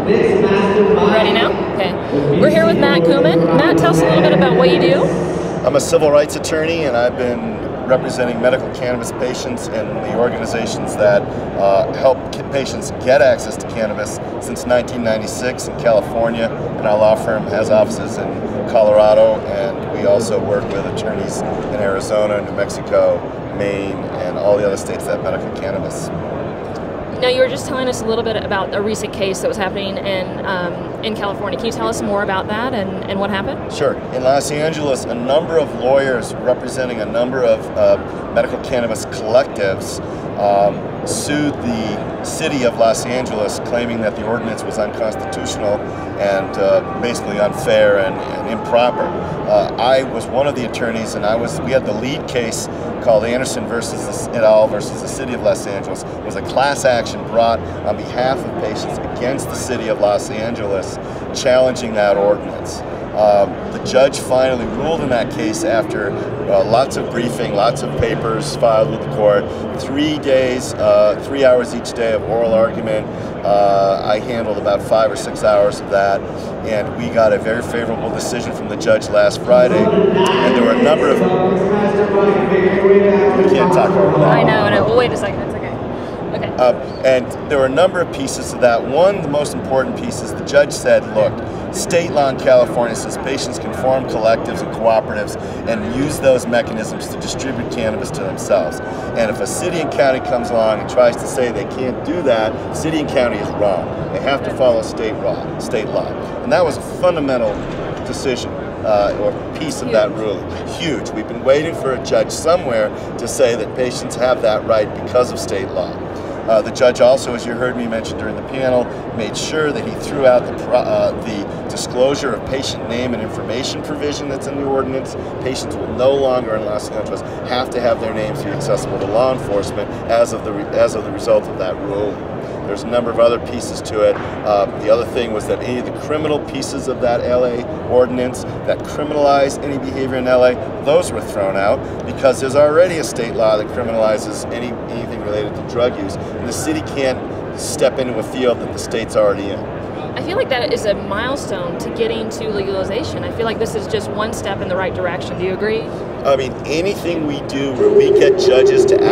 Ready now? Okay. We're here with Matt Kumin. Matt, tell us a little bit about what you do. I'm a civil rights attorney, and I've been representing medical cannabis patients and the organizations that help patients get access to cannabis since 1996 in California, and our law firm has offices in Colorado, and we also work with attorneys in Arizona, New Mexico, Maine, and all the other states that have medical cannabis. Now, you were just telling us a little bit about a recent case that was happening in California. Can you tell us more about that and what happened? Sure. In Los Angeles, a number of lawyers representing a number of medical cannabis collectives sued the city of Los Angeles, claiming that the ordinance was unconstitutional and basically unfair and improper. I was one of the attorneys, and we had the lead case called Anderson versus et al. Versus the city of Los Angeles. It was a class action brought on behalf of patients against the city of Los Angeles, challenging that ordinance. The judge finally ruled in that case after lots of briefing, lots of papers filed with the court, 3 days, 3 hours each day of oral argument. I handled about 5 or 6 hours of that, and we got a very favorable decision from the judge last Friday. And there were a number of... You can't talk over that. I know. Well, wait a second. It's okay. And there were a number of pieces of that. One, the most important piece is the judge said, look, state law in California says patients can form collectives and cooperatives and use those mechanisms to distribute cannabis to themselves. And if a city and county comes along and tries to say they can't do that, city and county is wrong. They have to follow state law. And that was a fundamental decision. Or piece of that ruling. Huge. We've been waiting for a judge somewhere to say that patients have that right because of state law. The judge also, as you heard me mention during the panel, made sure that he threw out the disclosure of patient name and information provision that's in the ordinance. Patients will no longer in Los Angeles have to have their names be accessible to law enforcement as of the result of that ruling. There's a number of other pieces to it. The other thing was that any of the criminal pieces of that LA ordinance that criminalize any behavior in LA, those were thrown out because there's already a state law that criminalizes anything related to drug use, and the city can't step into a field that the state's already in. I feel like that is a milestone to getting to legalization. I feel like this is just one step in the right direction. Do you agree? I mean, anything we do where we get judges to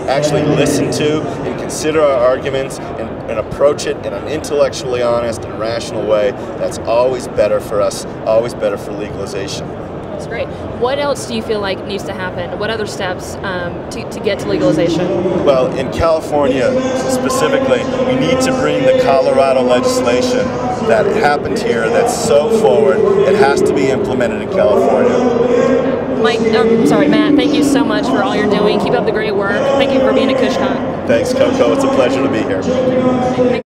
actually listen to and consider our arguments and approach it in an intellectually honest and rational way, that's always better for us, always better for legalization. That's great. What else do you feel like needs to happen? What other steps to get to legalization? Well, in California specifically, we need to bring the Colorado legislation that happened here that's so forward, it has to be implemented in California. Matt, thank you so much for all you're doing. Keep up the great work. Thank you for being at KUSHCON. Thanks, Coco. It's a pleasure to be here.